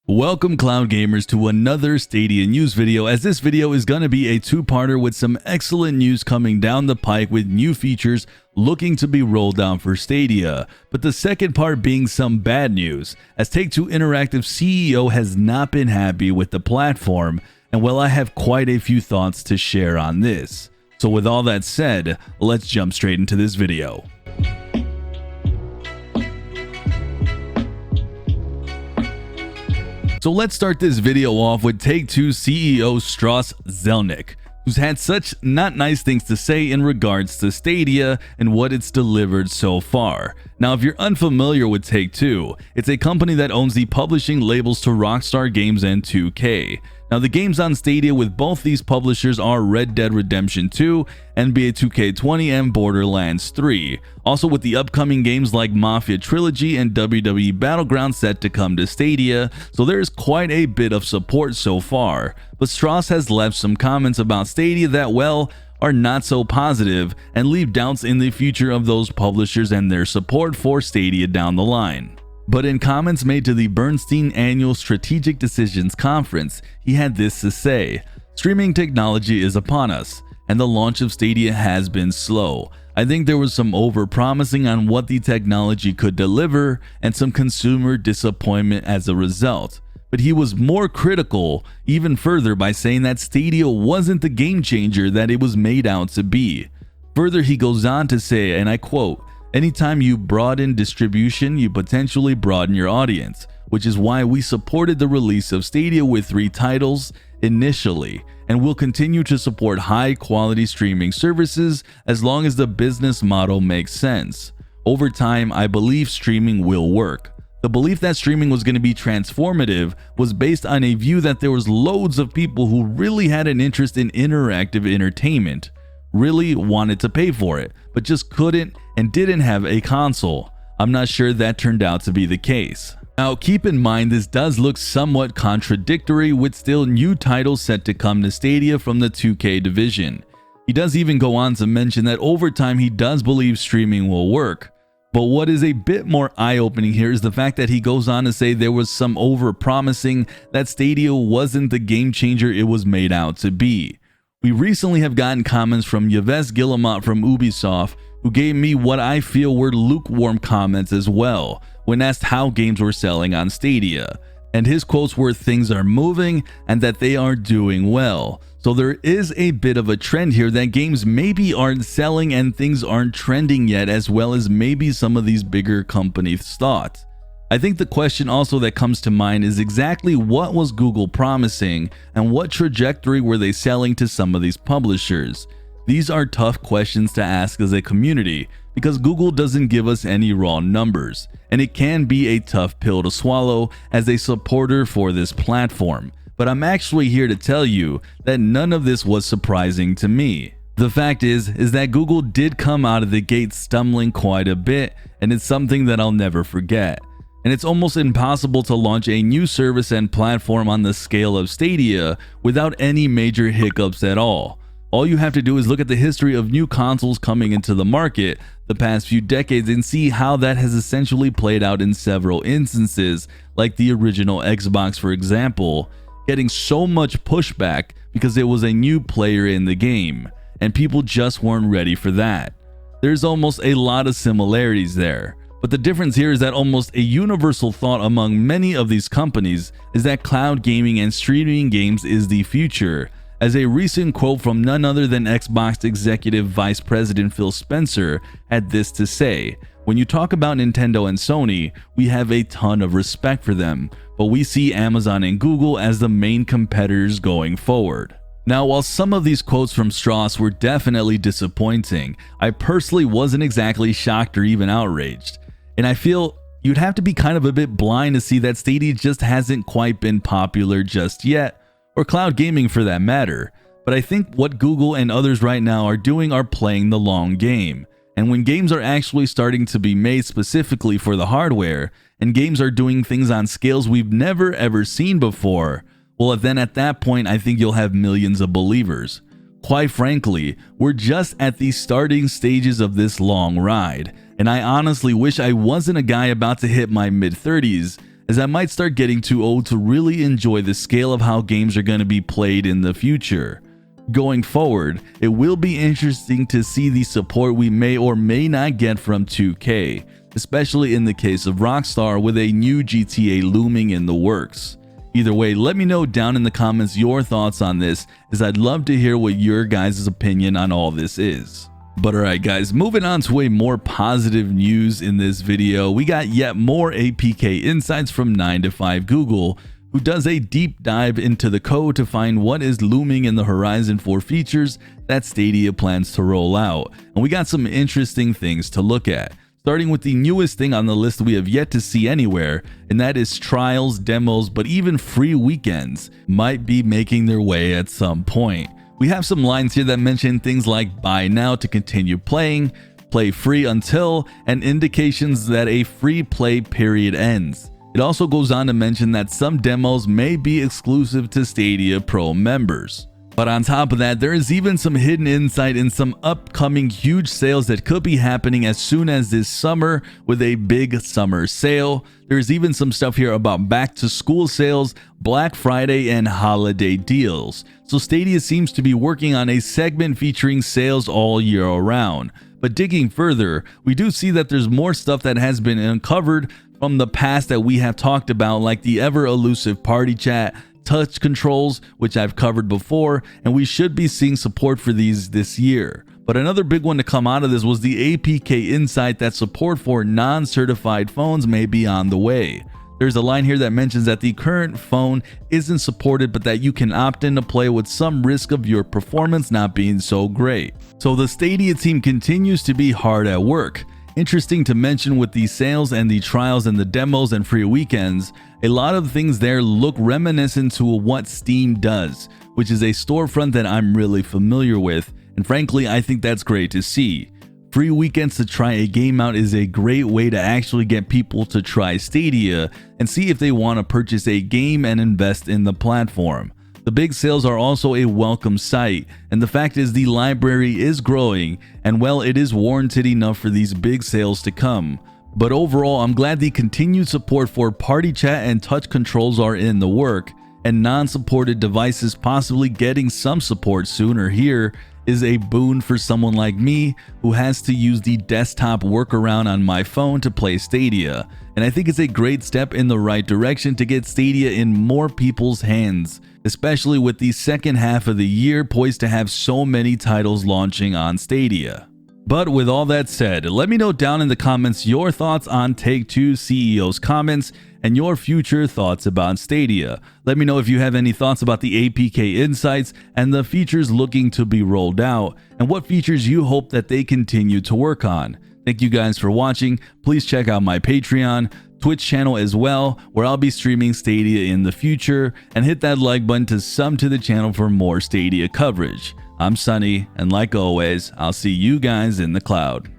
Welcome cloud gamers to another Stadia news video, as this video is going to be a two-parter with some excellent news coming down the pike with new features looking to be rolled out for Stadia, but the second part being some bad news, as Take-Two Interactive CEO has not been happy with the platform, and well, I have quite a few thoughts to share on this. So with all that said, let's jump straight into this video. So let's start this video off with Take-Two CEO Strauss Zelnick, who's had such not nice things to say in regards to Stadia and what it's delivered so far. Now, if you're unfamiliar with Take-Two, it's a company that owns the publishing labels to Rockstar Games and 2K. Now, the games on Stadia with both these publishers are Red Dead Redemption 2, NBA 2K20, and Borderlands 3. Also with the upcoming games like Mafia Trilogy and WWE Battleground set to come to Stadia, so there's quite a bit of support so far. But Strauss has left some comments about Stadia that, well, are not so positive and leave doubts in the future of those publishers and their support for Stadia down the line. But in comments made to the Bernstein Annual Strategic Decisions Conference, he had this to say: "Streaming technology is upon us, and the launch of Stadia has been slow. I think there was some over-promising on what the technology could deliver and some consumer disappointment as a result." But he was more critical even further by saying that Stadia wasn't the game changer that it was made out to be. Further, he goes on to say, and I quote, "Anytime you broaden distribution, you potentially broaden your audience, which is why we supported the release of Stadia with 3 titles initially, and will continue to support high-quality streaming services as long as the business model makes sense. Over time, I believe streaming will work." The belief that streaming was going to be transformative was based on a view that there was loads of people who really had an interest in interactive entertainment, really wanted to pay for it, but just couldn't and didn't have a console. I'm not sure that turned out to be the case. Now, keep in mind this does look somewhat contradictory with still new titles set to come to Stadia from the 2K division. He does even go on to mention that over time he does believe streaming will work. But what is a bit more eye-opening here is the fact that he goes on to say there was some over-promising that Stadia wasn't the game changer it was made out to be. We recently have gotten comments from Yves Guillemot from Ubisoft, who gave me what I feel were lukewarm comments as well, when asked how games were selling on Stadia. And his quotes were "things are moving" and that they are doing well. So there is a bit of a trend here that games maybe aren't selling and things aren't trending yet, as well as maybe some of these bigger companies thought. I think the question also that comes to mind is exactly what was Google promising and what trajectory were they selling to some of these publishers? These are tough questions to ask as a community because Google doesn't give us any raw numbers, and it can be a tough pill to swallow as a supporter for this platform. But I'm actually here to tell you that none of this was surprising to me. The fact is that Google did come out of the gate stumbling quite a bit, and it's something that I'll never forget. And it's almost impossible to launch a new service and platform on the scale of Stadia without any major hiccups at all. All you have to do is look at the history of new consoles coming into the market the past few decades and see how that has essentially played out in several instances, like the original Xbox, for example, getting so much pushback because it was a new player in the game, and people just weren't ready for that. There's almost a lot of similarities there. But the difference here is that almost a universal thought among many of these companies is that cloud gaming and streaming games is the future, as a recent quote from none other than Xbox Executive Vice President Phil Spencer had this to say: "When you talk about Nintendo and Sony, we have a ton of respect for them, but we see Amazon and Google as the main competitors going forward." Now, while some of these quotes from Strauss were definitely disappointing, I personally wasn't exactly shocked or even outraged. And I feel you'd have to be kind of a bit blind to see that Stadia just hasn't quite been popular just yet, or cloud gaming for that matter. But I think what Google and others right now are doing are playing the long game. And when games are actually starting to be made specifically for the hardware, and games are doing things on scales we've never ever seen before, well, then at that point I think you'll have millions of believers. Quite frankly, we're just at the starting stages of this long ride, and I honestly wish I wasn't a guy about to hit my mid-30s as I might start getting too old to really enjoy the scale of how games are going to be played in the future. Going forward, it will be interesting to see the support we may or may not get from 2K, especially in the case of Rockstar with a new GTA looming in the works. Either way, let me know down in the comments your thoughts on this, as I'd love to hear what your guys' opinion on all this is. But alright guys, moving on to a more positive news in this video, we got yet more APK insights from 9to5 Google, who does a deep dive into the code to find what is looming in the horizon for features that Stadia plans to roll out. And we got some interesting things to look at, starting with the newest thing on the list we have yet to see anywhere, and that is trials, demos, but even free weekends might be making their way at some point. We have some lines here that mention things like buy now to continue playing, play free until, and indications that a free play period ends. It also goes on to mention that some demos may be exclusive to Stadia Pro members. But on top of that, there is even some hidden insight in some upcoming huge sales that could be happening as soon as this summer with a big summer sale. There's even some stuff here about back to school sales, Black Friday, and holiday deals. So Stadia seems to be working on a segment featuring sales all year around. But digging further, we do see that there's more stuff that has been uncovered from the past that we have talked about, like the ever elusive party chat, touch controls, which I've covered before, and we should be seeing support for these this year. But another big one to come out of this was the APK insight that support for non-certified phones may be on the way. There's a line here that mentions that the current phone isn't supported, but that you can opt in to play with some risk of your performance not being so great. So the Stadia team continues to be hard at work. Interesting to mention, with the sales and the trials and the demos and free weekends, a lot of things there look reminiscent to what Steam does, which is a storefront that I'm really familiar with, and frankly I think that's great to see. Free weekends to try a game out is a great way to actually get people to try Stadia and see if they want to purchase a game and invest in the platform. The big sales are also a welcome sight, and the fact is the library is growing, and well, it is warranted enough for these big sales to come. But overall, I'm glad the continued support for party chat and touch controls are in the work, and non-supported devices possibly getting some support sooner here is a boon for someone like me who has to use the desktop workaround on my phone to play Stadia, and I think it's a great step in the right direction to get Stadia in more people's hands, especially with the second half of the year poised to have so many titles launching on Stadia. But with all that said, let me know down in the comments your thoughts on Take-Two CEO's comments and your future thoughts about Stadia. Let me know if you have any thoughts about the APK insights and the features looking to be rolled out, and what features you hope that they continue to work on. Thank you guys for watching. Please check out my Patreon, Twitch channel as well, where I'll be streaming Stadia in the future, and hit that like button to sub to the channel for more Stadia coverage. I'm Sunny, and like always, I'll see you guys in the cloud.